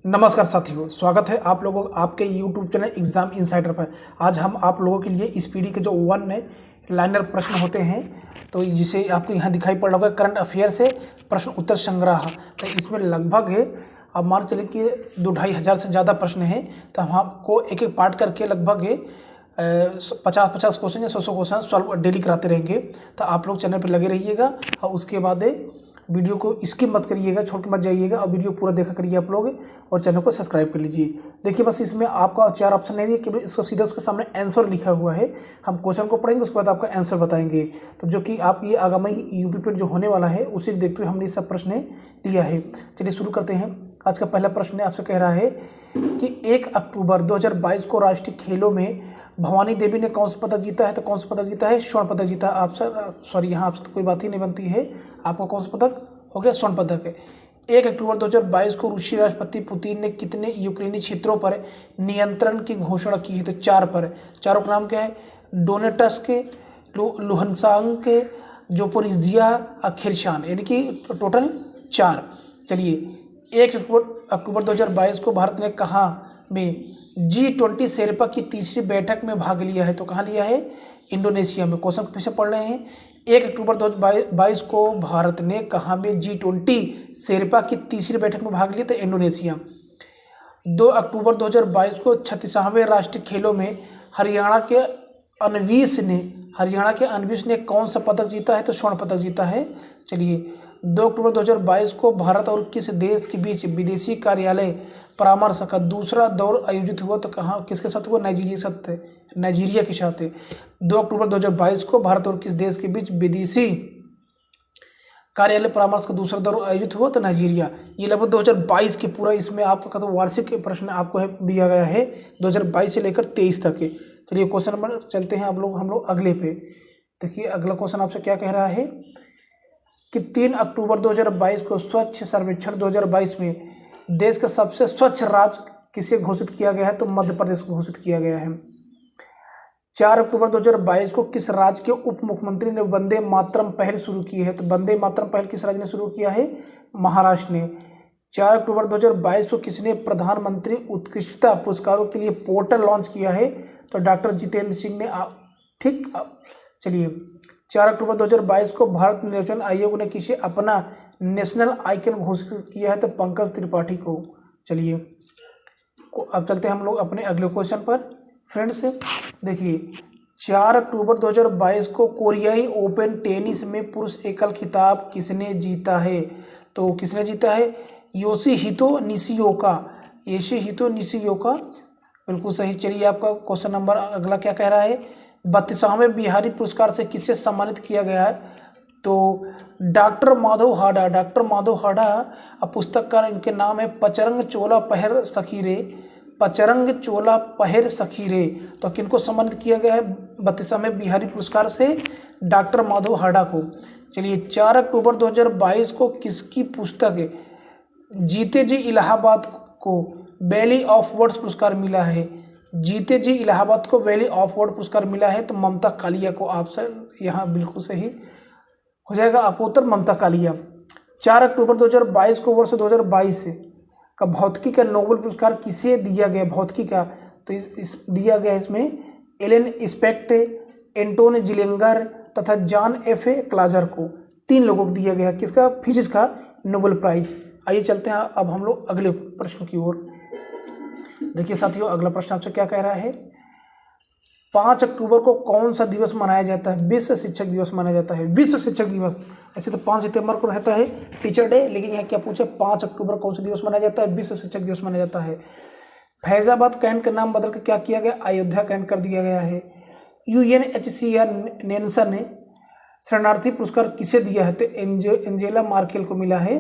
नमस्कार साथियों, स्वागत है आप लोगों आपके YouTube चैनल एग्जाम इनसाइडर पर। आज हम आप लोगों के लिए इस पीढ़ी के जो वन लाइनर प्रश्न होते हैं, तो जिसे आपको यहाँ दिखाई पड़ रहा होगा करंट अफेयर से प्रश्न उत्तर संग्रह। तो इसमें लगभग अब मान चलिए कि 2-2,500 से ज़्यादा प्रश्न हैं। तो हम आपको एक एक पार्ट करके लगभग 50-50 क्वेश्चन या 100 क्वेश्चन सॉल्व डेली कराते रहेंगे। तो आप लोग चैनल पर लगे रहिएगा और उसके बाद वीडियो को स्किप मत करिएगा, छोड़ के मत जाइएगा और वीडियो पूरा देखा करिए आप लोग, और चैनल को सब्सक्राइब कर लीजिए। देखिए बस इसमें आपका 4 ऑप्शन नहीं दिए, केवल इसको सीधा उसके सामने आंसर लिखा हुआ है। हम क्वेश्चन को पढ़ेंगे, उसके बाद आपका आंसर बताएंगे। तो जो कि आप ये आगामी यूपी पे जो होने वाला है उसी को देखते हुए हमने सब प्रश्न लिया है। चलिए शुरू करते हैं। आज का पहला प्रश्न आपसे कह रहा है कि 1 अक्टूबर 2022 को राष्ट्रीय खेलों में भवानी देवी ने कौन सा पदक जीता है? तो कौन सा पदक जीता है? स्वर्ण पदक जीता है। सॉरी, यहाँ आपसे तो कोई बात ही नहीं बनती है। आपका कौन सा पदक हो गया? स्वर्ण पदक है। 1 अक्टूबर 2022 को रूसी राष्ट्रपति पुतिन ने कितने यूक्रेनी क्षेत्रों पर नियंत्रण की घोषणा की है? तो 4 पर। चारों का नाम क्या है? डोनेट्स्क, लुहंसाक, जोपोरिजिया, खेर्सन, यानी कि टोटल 4। चलिए 1 अक्टूबर 2022 को भारत ने कहाँ में G20 शेरपा की तीसरी बैठक में भाग लिया है? तो कहाँ लिया है? इंडोनेशिया में। क्वेश्चन फिर से पढ़ रहे हैं। 1 अक्टूबर 2022 को भारत ने कहाँ में G20 शेरपा की तीसरी बैठक में भाग लिया? तो इंडोनेशिया। 2 अक्टूबर 2022 को 36वें राष्ट्रीय खेलों में हरियाणा के अनवीश ने कौन सा पदक जीता है? तो स्वर्ण पदक जीता है। चलिए 2 अक्टूबर 2022 को भारत और किस देश के बीच विदेशी कार्यालय परामर्श का दूसरा दौर आयोजित हुआ? तो कहाँ, किसके साथ हुआ? नाइजीरिया के साथ। 2 अक्टूबर 2022 को भारत और किस देश के बीच विदेशी कार्यालय परामर्श का दूसरा दौर आयोजित हुआ? तो नाइजीरिया। ये लगभग 2022 के पूरा इसमें आपका तो वार्षिक प्रश्न आपको दिया गया है 2022 से लेकर 23 तक के। चलिए क्वेश्चन नंबर चलते हैं हम लोग अगले पे। देखिए अगला क्वेश्चन आपसे क्या कह रहा है कि 3 अक्टूबर 2022 को स्वच्छ सर्वेक्षण 2022 में देश का सबसे स्वच्छ राज्य किसे घोषित किया गया है? तो मध्य प्रदेश को घोषित किया गया है। 4 अक्टूबर 2022 को किस राज्य के उप मुख्यमंत्री ने वंदे मातरम पहल शुरू की है? तो वंदे मातरम पहल किस राज्य ने शुरू किया है? महाराष्ट्र ने। 4 अक्टूबर 2022 को किसने प्रधानमंत्री उत्कृष्टता पुरस्कारों के लिए पोर्टल लॉन्च किया है? तो डॉक्टर जितेंद्र सिंह ने। ठीक, चलिए 4 अक्टूबर 2022 को भारत निर्वाचन आयोग ने किसे अपना नेशनल आइकन घोषित किया है? तो पंकज त्रिपाठी को। चलिए अब चलते हैं हम लोग अपने अगले क्वेश्चन पर फ्रेंड्स। देखिए 4 अक्टूबर 2022 को कोरियाई ओपन टेनिस में पुरुष एकल खिताब किसने जीता है? तो किसने जीता है? Yoshihito Nishioka. बिल्कुल सही। चलिए आपका क्वेश्चन नंबर अगला क्या कह रहा है? 32वें बिहारी पुरस्कार से किसे सम्मानित किया गया है? तो डॉक्टर माधव हाडा। अब पुस्तक का इनके नाम है पचरंग चोला पहर सखीरे। तो किनको सम्मानित किया गया है 32वें बिहारी पुरस्कार से? डॉक्टर माधव हाडा को। चलिए 4 अक्टूबर 2022 को किसकी पुस्तक जीते जी इलाहाबाद को वैली ऑफ वर्ड्स पुरस्कार मिला है? जीते जी इलाहाबाद को वैली ऑफ वर्ड पुरस्कार मिला है। तो ममता कालिया को। ऑप्शन यहाँ बिल्कुल सही हो जाएगा आपको उत्तर, ममता कालिया। 4 अक्टूबर 2022 को वर्ष 2022 का भौतिकी का नोबेल पुरस्कार किसे दिया गया? भौतिकी का तो दिया गया इसमें एलन स्पेक्ट, एंटोन जिलेंगर तथा जॉन एफ क्लाजर को। 3 लोगों को दिया गया। किसका? फिजिक्स का नोबेल प्राइज। आइए चलते हैं अब हम लोग अगले प्रश्न की ओर। देखिए साथियों अगला प्रश्न आपसे क्या कह रहा है? 5 अक्टूबर को कौन सा दिवस मनाया जाता है? विश्व शिक्षक दिवस मनाया जाता है। विश्व शिक्षक दिवस। ऐसे तो 5 सितंबर को रहता है टीचर डे, लेकिन यहाँ क्या पूछे 5 अक्टूबर कौन सा दिवस मनाया जाता है? विश्व शिक्षक दिवस मनाया जाता है। फैजाबाद कैंट का नाम बदल कर क्या किया गया? अयोध्या कैंट कर दिया गया है। UNHCR नेल्सन ने शरणार्थी पुरस्कार किसे दिया है? तो एंजेला मार्केल को मिला है।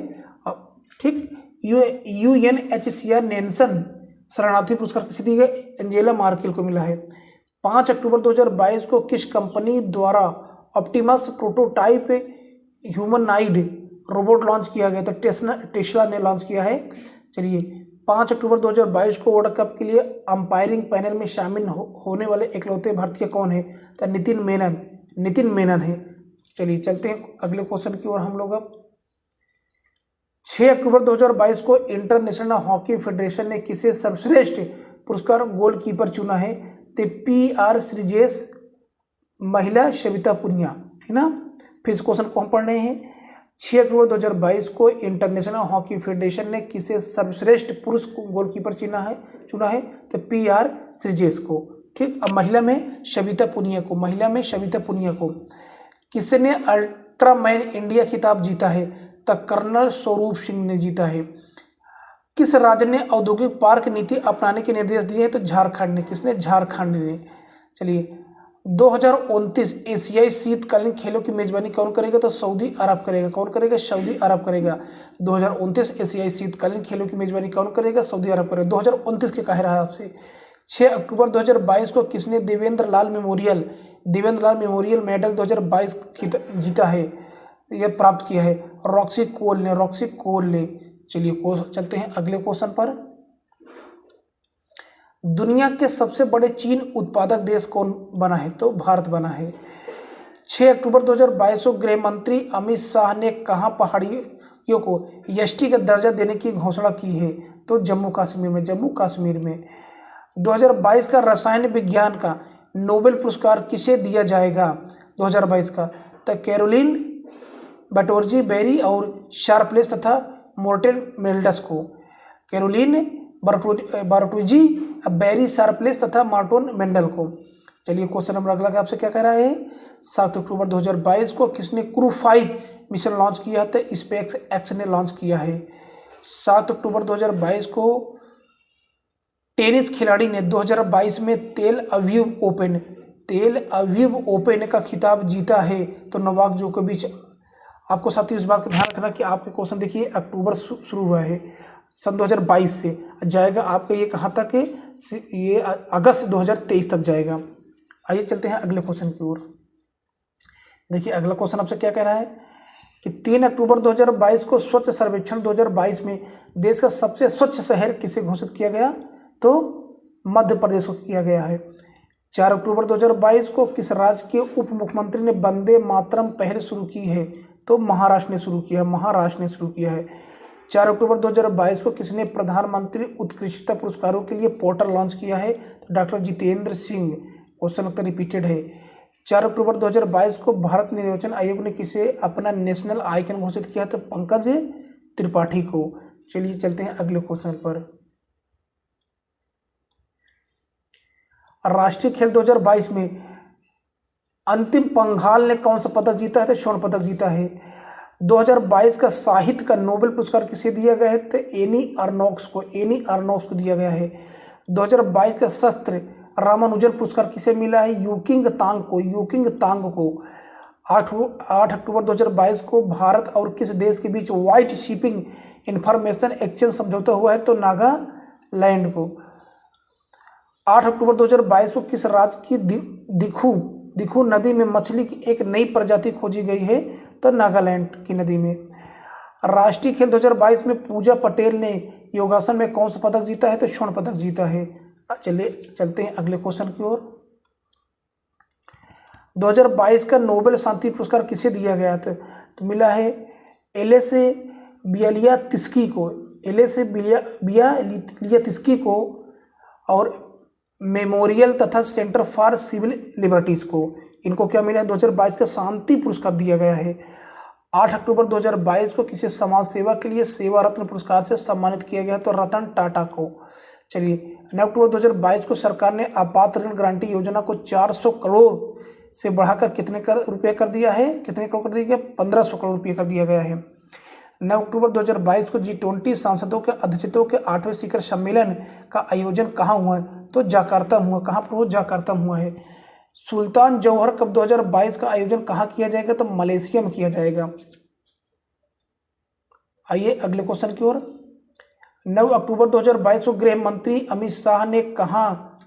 ठीक, UNHCR नेल्सन शरणार्थी पुरस्कार किसे दिया गया? एंजेला मार्केल को मिला है। 5 अक्टूबर 2022 को किस कंपनी द्वारा Optimus prototype humanoid robot launch किया गया? तो टेस्ला ने लॉन्च किया है। चलिए 5 अक्टूबर 2022 को वर्ल्ड कप के लिए अंपायरिंग पैनल में शामिल होने वाले इकलौते भारतीय कौन है? तो नितिन मेनन है। चलिए चलते हैं अगले क्वेश्चन की ओर हम लोग अब। 6 अक्टूबर 2022 को इंटरनेशनल हॉकी फेडरेशन ने किसे सर्वश्रेष्ठ पुरस्कार गोलकीपर चुना है? तो PR श्रीजेश, महिला सविता पुनिया, है ना। फिर इस क्वेश्चन को हम पढ़ रहे हैं। 6 अक्टूबर 2022 को इंटरनेशनल हॉकी फेडरेशन ने किसे सर्वश्रेष्ठ पुरुष गोलकीपर चुना है? तो PR श्रीजेश को। ठीक, अब महिला में सविता पुनिया को। किसने अल्ट्रामैन इंडिया खिताब जीता है? तो कर्नल स्वरूप सिंह ने जीता है। किस राज्य ने औद्योगिक पार्क नीति अपनाने के निर्देश दिए हैं? तो झारखंड ने। किसने? झारखंड ने। चलिए, 2029 एशियाई शीतकालीन खेलों की मेजबानी कौन करेगा? तो सऊदी अरब करेगा। कौन करेगा? सऊदी अरब करेगा। 2029 एशियाई शीतकालीन खेलों की मेजबानी कौन करेगा? सऊदी अरब करेगा। 2029 के कह रहा है आपसे। 6 अक्टूबर 2022 को किसने देवेंद्र लाल मेमोरियल मेडल 2022 जीता है, यह प्राप्त किया है? रॉक्सी कोल ने। चलिए चलते हैं अगले क्वेश्चन पर। दुनिया के सबसे बड़े चीन उत्पादक देश कौन बना है? तो भारत बना है। 6 अक्टूबर 2022 को गृह मंत्री अमित शाह ने कहाँ पहाड़ियों को एसटी का दर्जा देने की घोषणा की है? तो जम्मू कश्मीर में। 2022 का रसायन विज्ञान का नोबेल पुरस्कार किसे दिया जाएगा? 2022 का? तो कैरोलिन बटोरजी बेरी और शार्पलेस तथा मोर्टेन मेल्डस को। कैरोलिन बार्टोजी बेरी, शार्पलेस तथा मार्टोन मेंडल को। चलिए क्वेश्चन नंबर अगला आपसे क्या कह रहा है? 7 अक्टूबर 2022 को किसने क्रू 5 मिशन लॉन्च किया है? तो स्पेस एक्स ने लॉन्च किया है। 7 अक्टूबर 2022 को टेनिस खिलाड़ी ने 2022 में तेल अवीव ओपन का खिताब जीता है। तो नोवाक जोकोविच। आपको साथ ही इस बात का ध्यान रखना कि आपके क्वेश्चन देखिए अक्टूबर शुरू हुआ है सन 2022 से जाएगा आपका ये कहाँ तक है? ये अगस्त 2023 तक जाएगा। आइए चलते हैं अगले क्वेश्चन की ओर। देखिए अगला क्वेश्चन आपसे क्या कह रहा है कि 3 अक्टूबर 2022 को स्वच्छ सर्वेक्षण 2022 में देश का सबसे स्वच्छ शहर किसे घोषित किया गया? तो मध्य प्रदेश को किया गया है। 4 अक्टूबर 2022 को किस राज्य के उप मुख्यमंत्री ने वंदे मातरम पहल शुरू की है? तो महाराष्ट्र ने शुरू किया है। 4 अक्टूबर 2022 को किसने प्रधानमंत्री उत्कृष्टता पुरस्कारों के लिए पोर्टल लॉन्च किया है? तो डॉक्टर जितेंद्र सिंह। क्वेश्चन उत्तर रिपीटेड है। 4 अक्टूबर 2022 को भारत निर्वाचन आयोग ने किसे अपना नेशनल आइकन घोषित किया? तो पंकज त्रिपाठी को। चलिए चलते हैं अगले क्वेश्चन पर। राष्ट्रीय खेल 2022 में अंतिम पंघाल ने कौन सा पदक जीता है? तो स्वर्ण पदक जीता है। 2022 का साहित्य का नोबेल पुरस्कार किसे दिया गया है? तो एनी अर्नोक्स को दिया गया है। 2022 का शस्त्र रामानुजन पुरस्कार किसे मिला है? यूकिंग तांग को। 8 अक्टूबर 2022 को भारत और किस देश के बीच व्हाइट शिपिंग इंफॉर्मेशन एक्सचेंज समझौता हुआ है? तो नागालैंड को। 8 अक्टूबर 2022 को किस राज्य की दिखू नदी में मछली की एक नई प्रजाति खोजी गई है? तो नागालैंड की नदी में। राष्ट्रीय खेल 2022 में पूजा पटेल ने योगासन में कौन सा पदक जीता है? तो स्वर्ण पदक जीता है। चलते हैं अगले क्वेश्चन की ओर। 2022 का नोबेल शांति पुरस्कार किसे दिया गया था? तो मिला है एलेसे बियालियातिस्की को और मेमोरियल तथा सेंटर फॉर सिविल लिबर्टीज को। इनको क्या मिला है? 2022 का शांति पुरस्कार दिया गया है। 8 अक्टूबर 2022 को किसी समाज सेवा के लिए सेवा रत्न पुरस्कार से सम्मानित किया गया? तो रतन टाटा को। चलिए 9 अक्टूबर 2022 को सरकार ने आपात ऋण गारंटी योजना को 400 करोड़ से बढ़ाकर कितने रुपये कर दिया है? 1500 करोड़ रुपये कर दिया गया है। 9 अक्टूबर 2022 को G20 सांसदों के अध्यक्षों के 8वें शिखर सम्मेलन का आयोजन कहाँ हुआ है? तो जाकार्ता हुआ। कहाँ पर हुआ? जाकार्ता में हुआ है। सुल्तान जौहर कप 2022 का आयोजन कहाँ किया जाएगा? तो मलेशिया में किया जाएगा। आइए अगले क्वेश्चन की ओर। 9 अक्टूबर 2022 को गृह मंत्री अमित शाह ने कहाँ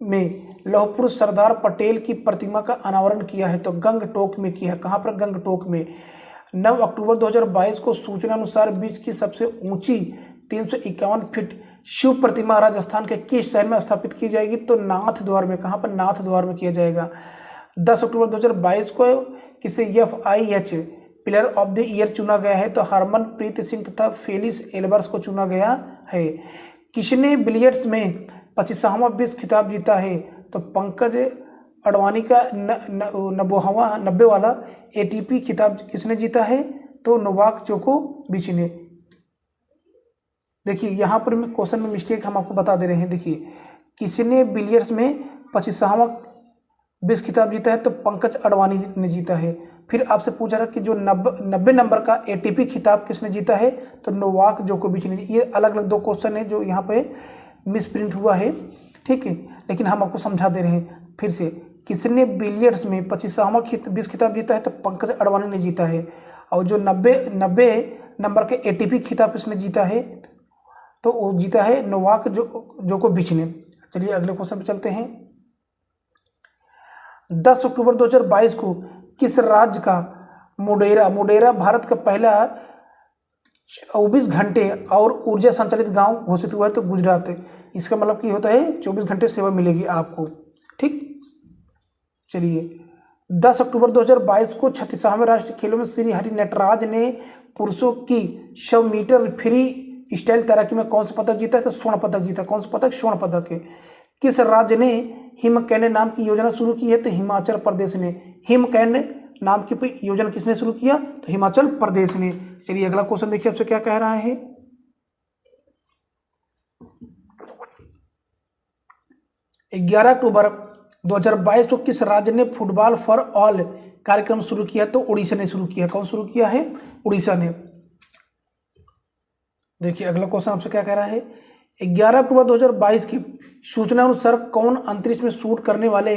में लौहपुरुष सरदार पटेल की प्रतिमा का अनावरण किया है? तो गंगटोक में किया है। कहाँ पर? गंगटोक में। 9 अक्टूबर 2022 को सूचना अनुसार विश्व की सबसे ऊंची 351 फीट शिव प्रतिमा राजस्थान के किस शहर में स्थापित की जाएगी? तो नाथद्वार में। कहाँ पर? नाथद्वार में किया जाएगा। 10 अक्टूबर 2022 को किसे FIH player of the year चुना गया है? तो हरमनप्रीत सिंह तथा फेलिक्स एल्बर्स को चुना गया है। किसने बिलियर्ड्स में 25वां विश्व खिताब जीता है? तो पंकज अडवाणी का 90 वाला एटीपी खिताब किसने जीता है? तो नोवाक जोकोविच ने। देखिए यहाँ पर क्वेश्चन में मिस्टेक हम आपको बता दे रहे हैं। देखिए किसने बिलियर्ड्स में 25वां विश्व खिताब जीता है? तो पंकज अडवाणी ने जीता है। फिर आपसे पूछा रहा कि जो 90 नंबर का एटीपी खिताब किसने जीता है? तो नोवाक जोकोविच ने। ये अलग अलग 2 क्वेश्चन है जो यहाँ पे मिस प्रिंट हुआ है, ठीक है, लेकिन हम आपको समझा दे रहे हैं फिर से। किसने बिलियर्ड्स में 25वां विश्व खिताब जीता है? तो पंकज अडवाणी ने जीता है। और जो 90 नंबर के एटीपी खिताब किसने जीता है? तो वो जीता है नोवाक जोकोविच ने। चलिए अगले क्वेश्चन पे चलते हैं। 10 अक्टूबर 2022 को किस राज्य का मोडेरा भारत का पहला 24 घंटे और ऊर्जा संचालित गांव घोषित हुआ है? तो गुजरात है। इसका मतलब कि होता है 24 घंटे सेवा मिलेगी आपको, ठीक। चलिए 10 अक्टूबर 2022 को 36वें राष्ट्रीय खेलों में श्री हरि नटराज ने पुरुषों की 100 मीटर फ्री स्टाइल तैराकी में कौन सा पदक जीता है? तो स्वर्ण पदक जीता। कौन सा पदक? स्वर्ण पदक है। किस राज्य ने हिमकैंड नाम की योजना शुरू की है? तो हिमाचल प्रदेश ने। हिमकैंड नाम की योजना किसने शुरू किया? तो हिमाचल प्रदेश ने। चलिए अगला क्वेश्चन देखिए आपसे क्या कह रहा है। 11 अक्टूबर 2022 को किस राज्य ने फुटबॉल फॉर ऑल कार्यक्रम शुरू किया? तो उड़ीसा ने शुरू किया। कौन शुरू किया है? उड़ीसा ने। देखिए अगला क्वेश्चन आपसे क्या कह रहा है। 11 अक्टूबर 2022 की सूचना अनुसार कौन अंतरिक्ष में शूट करने वाले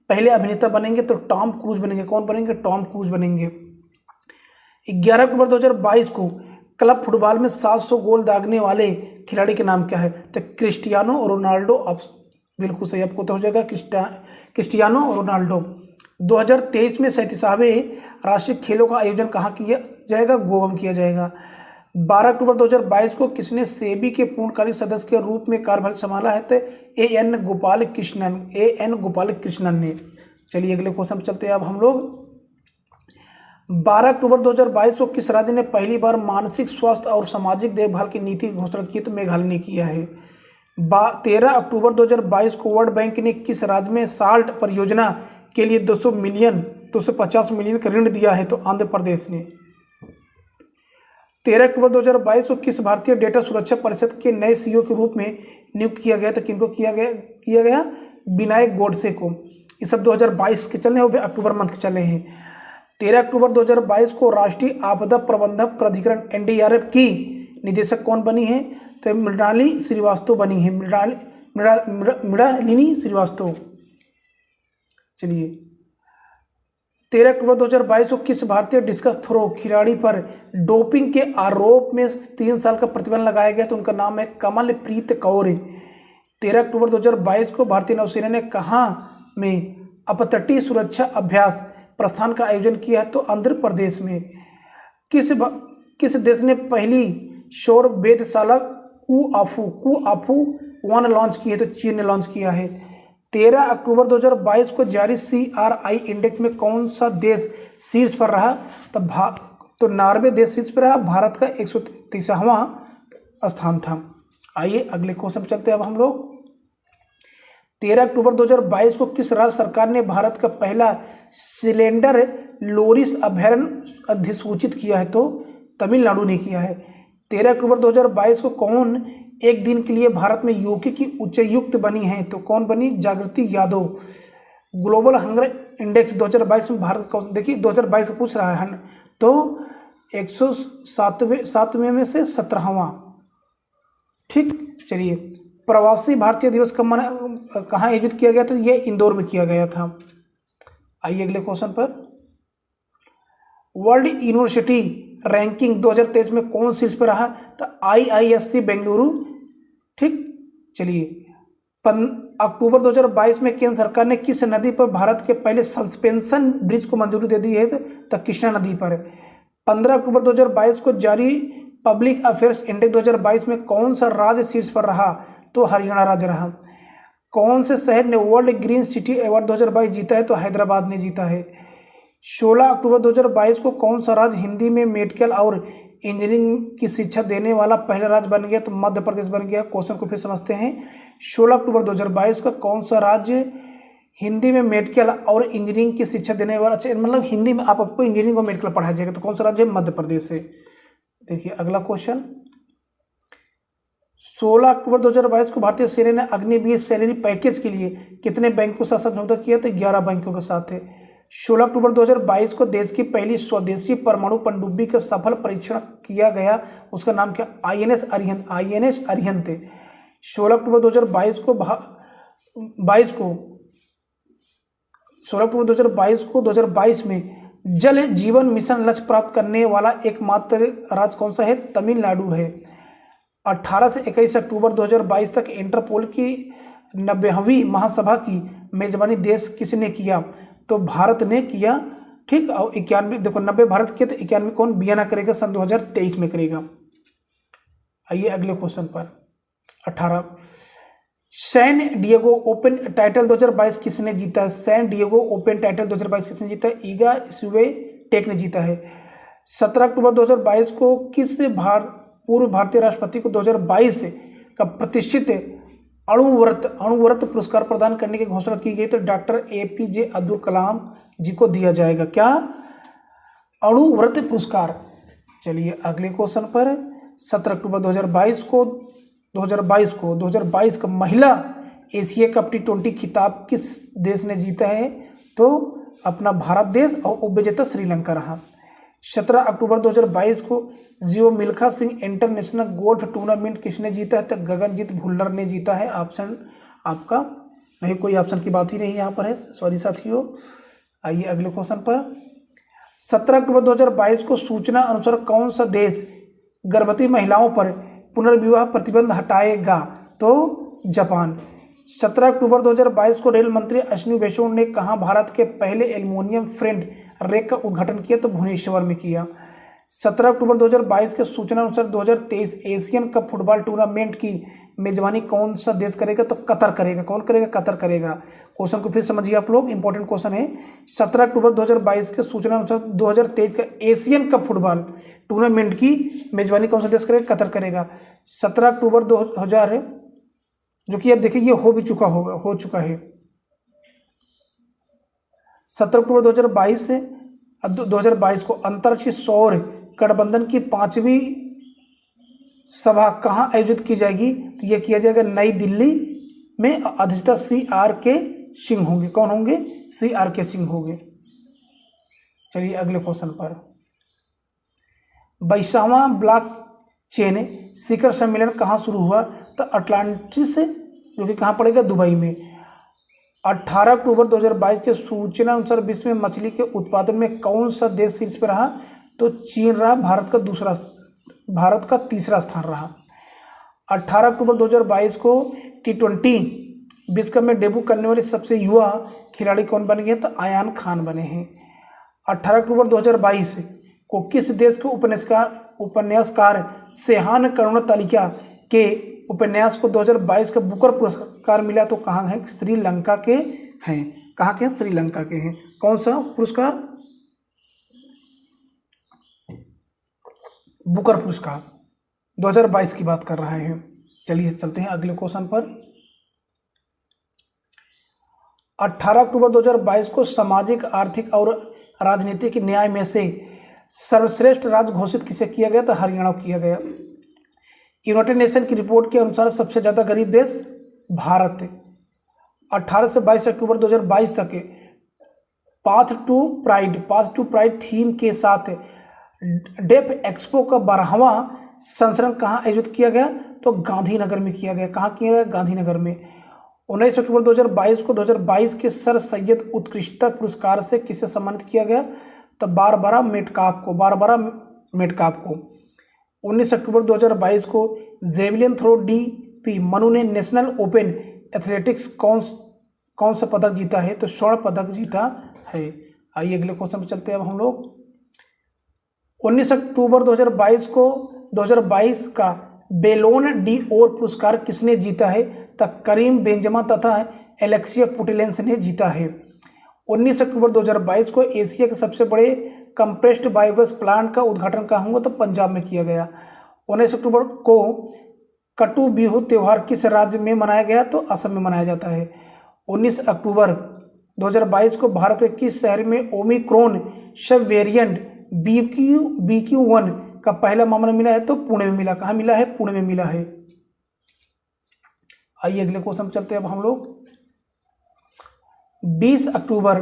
पहले अभिनेता बनेंगे? तो टॉम क्रूज बनेंगे। कौन बनेंगे? टॉम क्रूज बनेंगे। 11 अक्टूबर 2022 को क्लब फुटबॉल में 700 गोल दागने वाले खिलाड़ी के नाम क्या है? तो क्रिस्टियानो रोनाल्डो। बिल्कुल सही, आपको तो हो जाएगा क्रिस्टियानो रोनाल्डो। 2023 में 37वें राष्ट्रीय खेलों का आयोजन कहाँ किया जाएगा? गोवा में किया जाएगा। 12 अक्टूबर 2022 को किसने सेबी के पूर्णकालिक सदस्य के रूप में कार्यभार संभाला है? तो एन गोपाल कृष्णन ने। चलिए अगले क्वेश्चन पर चलते हैं अब हम लोग। 12 अक्टूबर 2022 को किस राज्य ने पहली बार मानसिक स्वास्थ्य और सामाजिक देखभाल की नीति की घोषणा की? तो मेघालय ने किया है। 13 अक्टूबर 2022 को वर्ल्ड बैंक ने किस राज्य में साल्ट परियोजना के लिए 250 मिलियन का ऋण दिया है? तो आंध्र प्रदेश ने। 13 अक्टूबर 2022 को किस भारतीय डेटा सुरक्षा परिषद के नए सीईओ के रूप में नियुक्त किया गया? तो किनको किया गया? विनायक गोडसे को। ये सब 2022 के चले हैं, अक्टूबर मंथ के चले हैं। 13 अक्टूबर 2022 को राष्ट्रीय आपदा प्रबंधन प्राधिकरण NDRF की निदेशक कौन बनी है? तो मृणालिनी श्रीवास्तव बनी है। मृणालिनी श्रीवास्तव। चलिए 13 अक्टूबर 2022 को किस भारतीय डिस्कस थ्रो खिलाड़ी पर डोपिंग के आरोप में 3 साल का प्रतिबंध लगाया गया? तो उनका नाम है कमलप्रीत कौर। 13 अक्टूबर 2022 को भारतीय नौसेना ने कहाँ में अपतटीय सुरक्षा अभ्यास प्रस्थान का आयोजन किया है? तो आंध्र प्रदेश में। किस देश ने पहली सौर वेधशाला कुआफू 1 लॉन्च की है? तो चीन ने लॉन्च किया है। 13 अक्टूबर 2022 को जारी CRI इंडेक्स में कौन सा देश शीर्ष पर रहा? तो नॉर्वे देश शीर्ष पर रहा। भारत का 130वां स्थान था। आइए अगले क्वेश्चन पर चलते हैं अब हम लोग। 13 अक्टूबर 2022 को किस राज्य सरकार ने भारत का पहला सिलेंडर लोरिस अभयारण्य अधिसूचित किया है? तो तमिलनाडु ने किया है। 13 अक्टूबर 2022 को कौन एक दिन के लिए भारत में योग की उच्चायुक्त बनी है? तो कौन बनी? जागृति यादव। ग्लोबल हंगर इंडेक्स 2022 में भारत का, देखिए 2022 पूछ रहा है, तो 107वें में से 17वां, ठीक। चलिए प्रवासी भारतीय दिवस कहाँ आयोजित किया गया था? ये इंदौर में किया गया था। आइए अगले क्वेश्चन पर। वर्ल्ड यूनिवर्सिटी रैंकिंग 2023 में कौन शीर्ष पर रहा? तो IISc बेंगलुरु, ठीक। चलिए अक्टूबर 2022 में केंद्र सरकार ने किस नदी पर भारत के पहले सस्पेंशन ब्रिज को मंजूरी दे दी है? तो कृष्णा नदी पर। 15 अक्टूबर 2022 को जारी पब्लिक अफेयर्स इंडेक्स 2022 में कौन सा राज्य शीर्ष पर रहा? तो हरियाणा राज्य रहा। कौन से शहर ने वर्ल्ड ग्रीन सिटी अवार्ड 2022 जीता है? तो हैदराबाद ने जीता है। 16 अक्टूबर 2022 को कौन सा राज्य हिंदी में मेडिकल और इंजीनियरिंग की शिक्षा देने वाला पहला राज्य बन गया? तो मध्य प्रदेश बन गया। क्वेश्चन को फिर समझते हैं। 16 अक्टूबर 2022 का कौन सा राज्य हिंदी में मेडिकल और इंजीनियरिंग की शिक्षा देने वाला, अच्छा मतलब हिंदी में आपको इंजीनियरिंग और मेडिकल पढ़ाया जाएगा, तो कौन सा राज्य है? मध्य प्रदेश है। देखिए अगला क्वेश्चन, 16 अक्टूबर 2022 को भारतीय सेना ने अग्निवीर सैलरी पैकेज के लिए कितने बैंकों के साथ समझौता किया? तो 11 बैंकों के साथ है। 16 अक्टूबर 2022 को देश की पहली स्वदेशी परमाणु पनडुब्बी का सफल परीक्षण किया गया, उसका नाम क्या? INS अरिहंत। INS अरिहंत। 16 अक्टूबर 2022 को 16 अक्टूबर 2022 में जल जीवन मिशन लक्ष्य प्राप्त करने वाला एकमात्र राज्य कौन सा है? तमिलनाडु है। 18 से 21 अक्टूबर 2022 तक इंटरपोल की 90वीं महासभा की मेजबानी देश किसने किया? तो भारत ने किया। ठीक, और 91 देखो 90 भारत के, तो 91 कौन? वियना करेगा, सन 2023 में करेगा। आइए अगले क्वेश्चन पर 18, सैन डिएगो ओपन टाइटल 2022 किसने जीता है? सैन डिएगो ओपन टाइटल 2022 किसने जीता है? ईगा स्वीटेक ने जीता है। 17 अक्टूबर 2022 को किस पूर्व भारतीय राष्ट्रपति को 2022 का प्रतिष्ठित अणुव्रत पुरस्कार प्रदान करने की घोषणा की गई? तो डॉक्टर APJ अब्दुल कलाम जी को दिया जाएगा। क्या? अणुव्रत पुरस्कार। चलिए अगले क्वेश्चन पर, 17 अक्टूबर 2022 का महिला एशिया कप T20 खिताब किस देश ने जीता है? तो अपना भारत देश, और उपविजेता श्रीलंका रहा। 17 अक्टूबर 2022 को Jeev Milkha Singh international golf tournament किसने जीता है? तो गगनजीत भुल्लर ने जीता है। ऑप्शन आपका नहीं, कोई ऑप्शन की बात ही नहीं यहाँ पर है, सॉरी साथियों। आइए अगले क्वेश्चन पर, 17 अक्टूबर 2022 को सूचना अनुसार कौन सा देश गर्भवती महिलाओं पर पुनर्विवाह प्रतिबंध हटाएगा? तो जापान। 17 अक्टूबर 2022 को रेल मंत्री अश्विनी वैष्णव ने कहाँ भारत के पहले एल्युमिनियम फ्रेम्ड रेक का उद्घाटन किया? तो भुवनेश्वर में किया। 17 अक्टूबर 2022 के सूचना अनुसार 2023 एशियन कप फुटबॉल टूर्नामेंट की मेजबानी कौन सा देश करेगा? तो कतर करेगा। कौन करेगा? कतर करेगा। क्वेश्चन को फिर समझिए आप लोग, इंपॉर्टेंट क्वेश्चन है। 17 अक्टूबर 2022 के सूचना अनुसार 2023 का एशियन कप फुटबॉल टूर्नामेंट की मेजबानी कौन सा देश करेगा? कतर करेगा। 17 अक्टूबर 2000 जो कि अब देखिए ये हो चुका है। 17 अक्टूबर 2022 को अंतर्राष्ट्रीय सौर गठबंधन की 5वीं सभा कहाँ आयोजित की जाएगी? तो यह किया जाएगा नई दिल्ली में। अध्यक्षता CRK सिंह होंगे। कौन होंगे? CRK सिंह होंगे। चलिए अगले क्वेश्चन पर, 22वां ब्लॉक चेन शिखर सम्मेलन कहाँ शुरू हुआ? तो अटलांटिस, जो कि कहाँ पड़ेगा? दुबई में। 18 अक्टूबर 2022 के सूचना अनुसार विश्व में मछली के उत्पादन में कौन सा देश शीर्ष पर रहा? तो चीन रहा। भारत का तीसरा स्थान रहा। 18 अक्टूबर 2022 को T20 विश्व कप में डेब्यू करने वाले सबसे युवा खिलाड़ी कौन बन गए? तो अयान खान बने हैं। 18 अक्टूबर 2022 को किस देश के उपन्यासकार सेहान करुणातालिका के उपन्यास को 2022 का बुकर पुरस्कार मिला? तो कहाँ है? श्रीलंका के हैं। कहाँ के हैं? श्रीलंका के हैं। कौन सा पुरस्कार? बुकर पुरस्कार 2022 की बात कर रहा है। चलिए चलते हैं अगले क्वेश्चन पर। 18 अक्टूबर 2022 को सामाजिक, आर्थिक और राजनीतिक न्याय में से सर्वश्रेष्ठ राज्य घोषित किसे किया गया? तो हरियाणा को किया गया। यूनाइटेड नेशन की रिपोर्ट के अनुसार सबसे ज़्यादा गरीब देश भारत है। 18 से 22 अक्टूबर 2022 तक पाथ टू प्राइड थीम के साथ डेफ एक्सपो का 12वां संस्करण कहाँ आयोजित किया गया? तो गांधीनगर में किया गया। कहाँ किया गया? गांधीनगर में। 19 अक्टूबर 2022 को 2022 के सर सैयद उत्कृष्टता पुरस्कार से किसे सम्मानित किया गया? तो बारबरा मेटकाप को। 19 अक्टूबर 2022 को जेवलिन थ्रो DP मनु ने नेशनल ओपन एथलेटिक्स कौन सा पदक जीता है? तो स्वर्ण पदक जीता है। आइए अगले क्वेश्चन पर चलते हैं अब हम लोग। 19 अक्टूबर 2022 का बेलोन डी'ओर पुरस्कार किसने जीता है? तो करीम बेंजमा तथा एलेक्सिया पुटिलेंस ने जीता है। 19 अक्टूबर 2022 को एशिया के सबसे बड़े कंप्रेस्ड बायोगैस प्लांट का उद्घाटन कहाँ हुआ? तो पंजाब में किया गया। 19 अक्टूबर को कटु बिहू त्यौहार किस राज्य में मनाया गया? तो असम में मनाया जाता है। 19 अक्टूबर 2022 को भारत के किस शहर में ओमिक्रॉन सब वेरिएंट BQ.1 का पहला मामला मिला है? तो पुणे में मिला। कहाँ मिला है? पुणे में मिला है। आइए अगले क्वेश्चन चलते हैं अब हम लोग। 20 अक्टूबर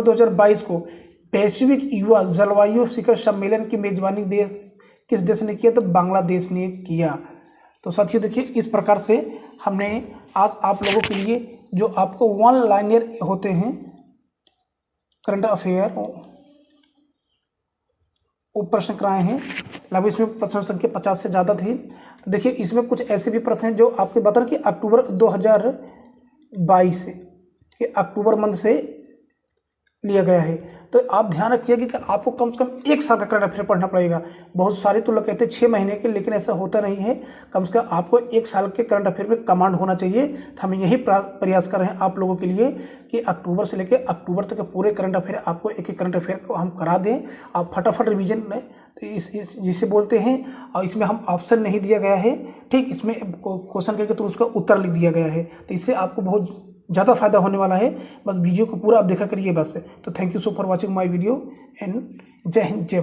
2022 को वैश्विक युवा जलवायु शिखर सम्मेलन की मेजबानी किस देश ने किया? तो बांग्लादेश ने किया। तो साथियों देखिए, इस प्रकार से हमने आज आप लोगों के लिए जो आपको वन लाइनर होते हैं करंट अफेयर वो प्रश्न कराए हैं। लगभग इसमें प्रश्न संख्या 50 से ज़्यादा थी। तो देखिए, इसमें कुछ ऐसे भी प्रश्न हैं जो आपके बता कि अक्टूबर 2022 के अक्टूबर मंथ से लिया गया है। तो आप ध्यान रखिएगा कि आपको कम से कम 1 साल का करंट अफेयर पढ़ना पड़ेगा। बहुत सारे तो लोग कहते हैं 6 महीने के, लेकिन ऐसा होता नहीं है। कम से कम आपको 1 साल के करंट अफेयर में कमांड होना चाहिए। तो हम यही प्रयास कर रहे हैं आप लोगों के लिए कि अक्टूबर से लेकर अक्टूबर तक के पूरे करंट अफेयर आपको एक करंट अफेयर को हम करा दें। आप फटाफट रिविजन में तो इस जिसे बोलते हैं, और इसमें हम ऑप्शन नहीं दिया गया है, ठीक, इसमें क्वेश्चन करके तो उसका उत्तर लिख दिया गया है। तो इससे आपको बहुत ज़्यादा फायदा होने वाला है। बस वीडियो को पूरा आप देखा करिए बस। तो thank you so for watching my video and जय हिंद जय